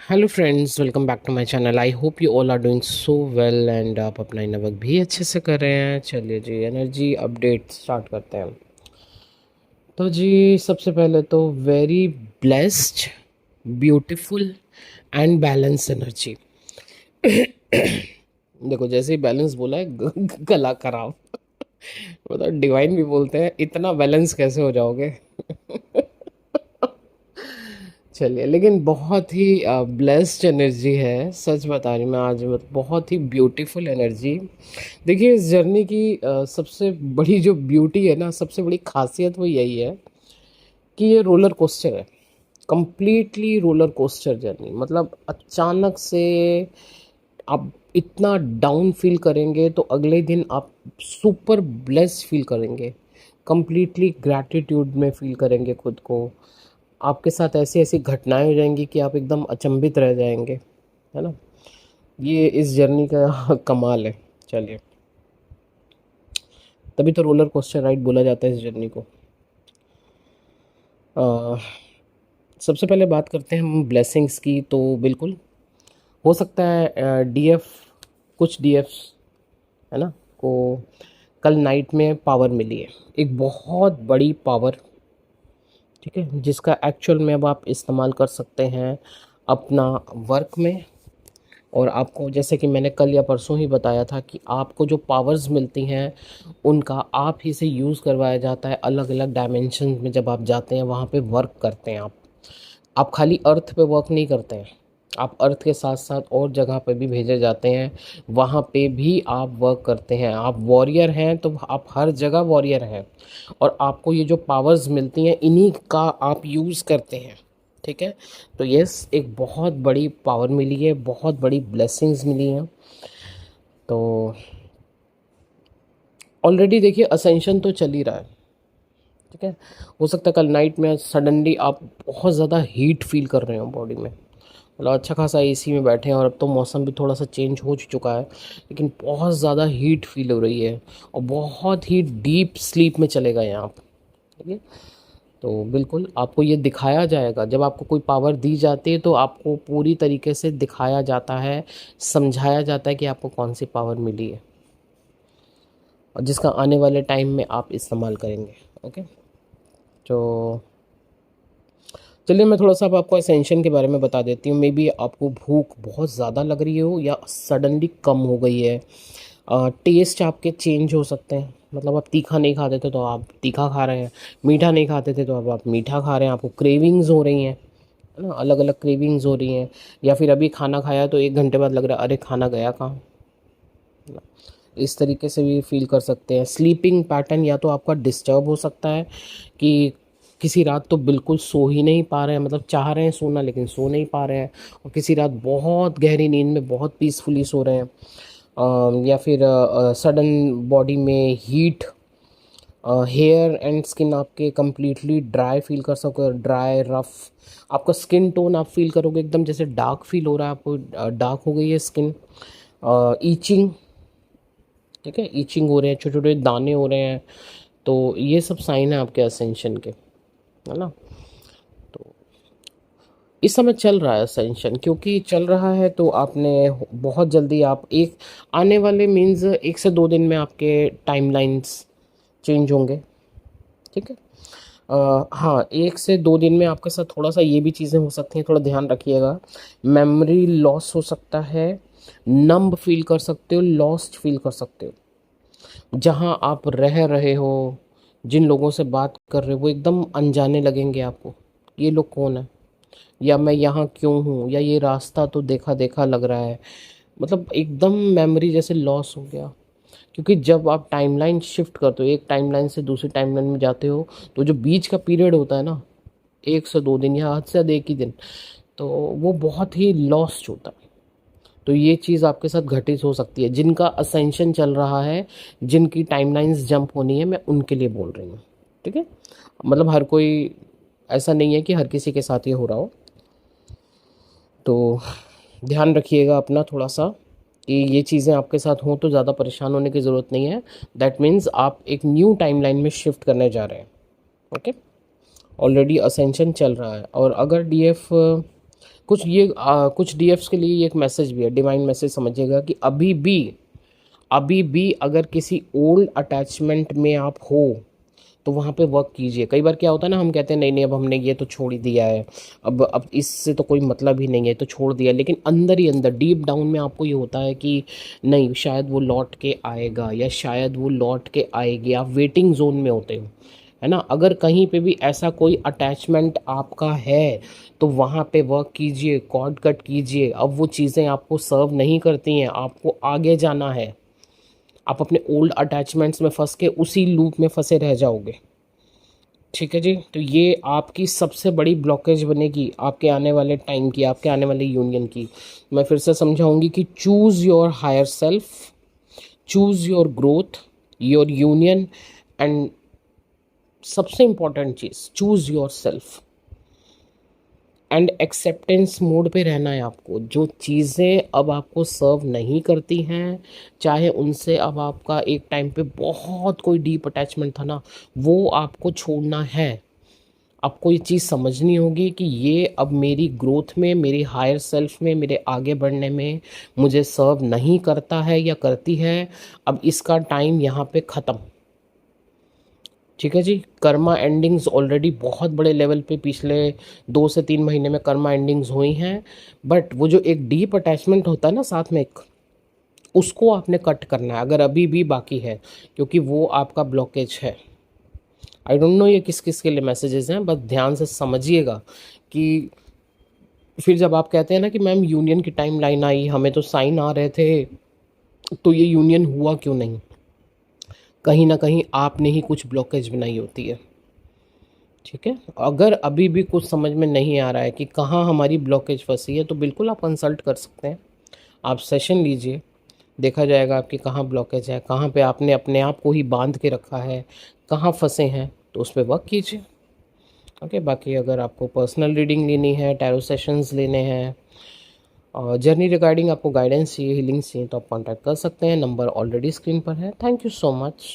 Hello friends, welcome back to my channel. I hope you all are doing so well and आप अपना inner work भी अच्छे से कर रहे हैं। चलिए जी, एनर्जी अपडेट स्टार्ट करते हैं। तो जी, सबसे पहले तो very blessed, beautiful and balance energy. देखो, जैसे ही बैलेंस बोला है गला खराब। मतलब डिवाइन भी बोलते हैं इतना बैलेंस कैसे हो जाओगे। चलिए, लेकिन बहुत ही ब्लेस्ड एनर्जी है, सच बता रही मैं आज। बहुत ही ब्यूटीफुल एनर्जी। देखिए, इस जर्नी की सबसे बड़ी जो ब्यूटी है ना, सबसे बड़ी खासियत वो यही है कि ये रोलर कोस्टर है। Completely roller coaster journey. मतलब अचानक से आप इतना डाउन फील करेंगे तो अगले दिन आप सुपर ब्लेस्ड फील करेंगे। कंप्लीटली ग्रैटिट्यूड में फील करेंगे खुद को। आपके साथ ऐसी ऐसी घटनाएं हो जाएंगी कि आप एकदम अचंभित रह जाएंगे, है ना। ये इस जर्नी का कमाल है। चलिए, तभी तो रोलर कोस्टर राइड बोला जाता है इस जर्नी को। अ, सबसे पहले बात करते हैं हम ब्लेसिंग्स की। तो बिल्कुल हो सकता है डीएफ, कुछ डीएफ्स, है ना, को कल नाइट में पावर मिली है, एक बहुत बड़ी पावर। ठीक है, जिसका एक्चुअल में अब आप इस्तेमाल कर सकते हैं अपना वर्क में। और आपको, जैसे कि मैंने कल या परसों ही बताया था, कि आपको जो पावर्स मिलती हैं उनका आप ही से यूज़ करवाया जाता है। अलग अलग डायमेंशन में जब आप जाते हैं वहाँ पे वर्क करते हैं आप खाली अर्थ पे वर्क नहीं करते हैं। आप अर्थ के साथ साथ और जगह पे भी भेजे जाते हैं, वहाँ पे भी आप वर्क करते हैं। आप वॉरियर हैं तो आप हर जगह वॉरियर हैं। और आपको ये जो पावर्स मिलती हैं इन्हीं का आप यूज़ करते हैं। ठीक है, तो यस, एक बहुत बड़ी पावर मिली है, बहुत बड़ी ब्लेसिंग्स मिली हैं। तो ऑलरेडी देखिए, असेंशन तो चल ही रहा है। ठीक है, हो सकता है कल नाइट में सडनली आप बहुत ज़्यादा हीट फील कर रहे हो बॉडी में। मतलब अच्छा खासा एसी में बैठे हैं और अब तो मौसम भी थोड़ा सा चेंज हो चुका है, लेकिन बहुत ज़्यादा हीट फील हो रही है और बहुत ही डीप स्लीप में चले गए हैं आप। ठीक है, तो बिल्कुल आपको ये दिखाया जाएगा। जब आपको कोई पावर दी जाती है तो आपको पूरी तरीके से दिखाया जाता है, समझाया जाता है कि आपको कौन सी पावर मिली है और जिसका आने वाले टाइम में आप इस्तेमाल करेंगे। ओके, तो चलिए, मैं थोड़ा सा अब आपको एसेंशन के बारे में बता देती हूँ। मे बी आपको भूख बहुत ज़्यादा लग रही हो या सडनली कम हो गई है। टेस्ट आपके चेंज हो सकते हैं। मतलब आप तीखा नहीं खाते थे तो आप तीखा खा रहे हैं, मीठा नहीं खाते थे तो अब आप मीठा खा रहे हैं। आपको क्रेविंग्स हो रही हैं, है ना, अलग अलग क्रेविंग्स हो रही हैं। या फिर अभी खाना खाया तो 1 घंटे बाद लग रहा है अरे खाना गया कहाँ। इस तरीके से भी फील कर सकते हैं। स्लीपिंग पैटर्न या तो आपका डिस्टर्ब हो सकता है कि किसी रात तो बिल्कुल सो ही नहीं पा रहे हैं, मतलब चाह रहे हैं सोना लेकिन सो नहीं पा रहे हैं। और किसी रात बहुत गहरी नींद में बहुत पीसफुली सो रहे हैं। या फिर सडन बॉडी में हीट, हेयर एंड स्किन आपके कम्प्लीटली ड्राई फील कर सको, ड्राई रफ। आपका स्किन टोन आप फील करोगे एकदम जैसे डार्क फील हो रहा है आपको, डार्क हो गई है स्किन। ईचिंग, ठीक है, ईचिंग हो रहे हैं, छोटे छोटे दाने हो रहे हैं। तो ये सब साइन है आपके असेंशन के, है ना। तो इस समय चल रहा है असेंशन, क्योंकि चल रहा है तो आपने बहुत जल्दी आप एक आने वाले मीन्स 1 से 2 दिन में आपके टाइमलाइंस चेंज होंगे। ठीक है, हाँ, 1 से 2 दिन में आपके साथ थोड़ा सा ये भी चीज़ें हो सकती हैं, थोड़ा ध्यान रखिएगा। मेमोरी लॉस हो सकता है, नंब फील कर सकते हो, लॉस्ट फील कर सकते हो। जहाँ आप रह रहे हो, जिन लोगों से बात कर रहे हो, वो एकदम अनजाने लगेंगे आपको। ये लोग कौन है, या मैं यहाँ क्यों हूँ, या ये रास्ता तो देखा देखा लग रहा है। मतलब एकदम मेमोरी जैसे लॉस हो गया। क्योंकि जब आप टाइमलाइन शिफ्ट करते हो, एक टाइमलाइन से दूसरी टाइमलाइन में जाते हो, तो जो बीच का पीरियड होता है ना, 1 से 2 दिन या हद से ज़्यादा 1 ही दिन, तो वो बहुत ही लॉस्ट होता है। तो ये चीज़ आपके साथ घटित हो सकती है। जिनका असेंशन चल रहा है, जिनकी टाइमलाइंस जंप होनी है, मैं उनके लिए बोल रही हूँ। ठीक है, मतलब हर कोई, ऐसा नहीं है कि हर किसी के साथ ये हो रहा हो। तो ध्यान रखिएगा अपना थोड़ा सा कि ये चीज़ें आपके साथ हों तो ज़्यादा परेशान होने की ज़रूरत नहीं है। दैट मीन्स आप एक न्यू टाइमलाइन में शिफ्ट करने जा रहे हैं। ओके, ऑलरेडी असेंशन चल रहा है। और अगर डीएफ कुछ डीएफ्स के लिए ये एक मैसेज भी है, डिवाइन मैसेज समझिएगा कि अभी भी अगर किसी ओल्ड अटैचमेंट में आप हो तो वहाँ पे वर्क कीजिए। कई बार क्या होता है ना, हम कहते हैं नहीं नहीं अब हमने ये तो छोड़ ही दिया है, अब इससे तो कोई मतलब ही नहीं है, तो छोड़ दिया, लेकिन अंदर ही अंदर डीप डाउन में आपको ये होता है कि नहीं शायद वो लौट के आएगा या शायद वो लौट के आएगी। आप वेटिंग जोन में होते हो, है ना। अगर कहीं पे भी ऐसा कोई अटैचमेंट आपका है तो वहाँ पे वर्क कीजिए, कॉर्ड कट कीजिए। अब वो चीज़ें आपको सर्व नहीं करती हैं, आपको आगे जाना है। आप अपने ओल्ड अटैचमेंट्स में फंस के उसी लूप में फंसे रह जाओगे। ठीक है जी, तो ये आपकी सबसे बड़ी ब्लॉकेज बनेगी आपके आने वाले टाइम की, आपके आने वाले यूनियन की। मैं फिर से समझाऊंगी कि choose your higher self, choose your growth, your union, and सबसे इम्पॉर्टेंट चीज़ choose your self and acceptance mode पे रहना है आपको। जो चीज़ें अब आपको सर्व नहीं करती हैं, चाहे उनसे अब आपका एक टाइम पे बहुत कोई डीप अटैचमेंट था ना, वो आपको छोड़ना है। आपको ये चीज़ समझनी होगी कि ये अब मेरी ग्रोथ में, मेरी हायर सेल्फ में, मेरे आगे बढ़ने में मुझे सर्व नहीं करता है या करती है। अब इसका टाइम यहाँ पे ख़त्म। ठीक है जी। कर्मा एंडिंग्स ऑलरेडी बहुत बड़े लेवल पे पिछले 2 से 3 महीने में कर्मा एंडिंग्स हुई हैं, बट वो जो एक डीप अटैचमेंट होता है ना साथ में एक, उसको आपने कट करना है अगर अभी भी बाकी है, क्योंकि वो आपका ब्लॉकेज है। आई डोंट नो ये किस किस के लिए मैसेजेस हैं, बस ध्यान से समझिएगा कि फिर जब आप कहते हैं ना कि मैम यूनियन की टाइम लाइन आई, हमें तो साइन आ रहे थे, तो ये यूनियन हुआ क्यों नहीं? कहीं ना कहीं आपने ही कुछ ब्लॉकेज बनाई होती है। ठीक है, अगर अभी भी कुछ समझ में नहीं आ रहा है कि कहाँ हमारी ब्लॉकेज फंसी है, तो बिल्कुल आप कंसल्ट कर सकते हैं। आप सेशन लीजिए, देखा जाएगा आपकी कहाँ ब्लॉकेज है, कहाँ पे आपने अपने आप को ही बांध के रखा है, कहाँ फंसे हैं, तो उस पर वर्क कीजिए। ओके, बाकी अगर आपको पर्सनल रीडिंग लेनी है, टैरो सेशंस लेने हैं और जर्नी रिगार्डिंग आपको गाइडेंस चाहिए, हीलिंग चाहिए, तो आप कॉन्टैक्ट कर सकते हैं। नंबर ऑलरेडी स्क्रीन पर है। Thank you so much.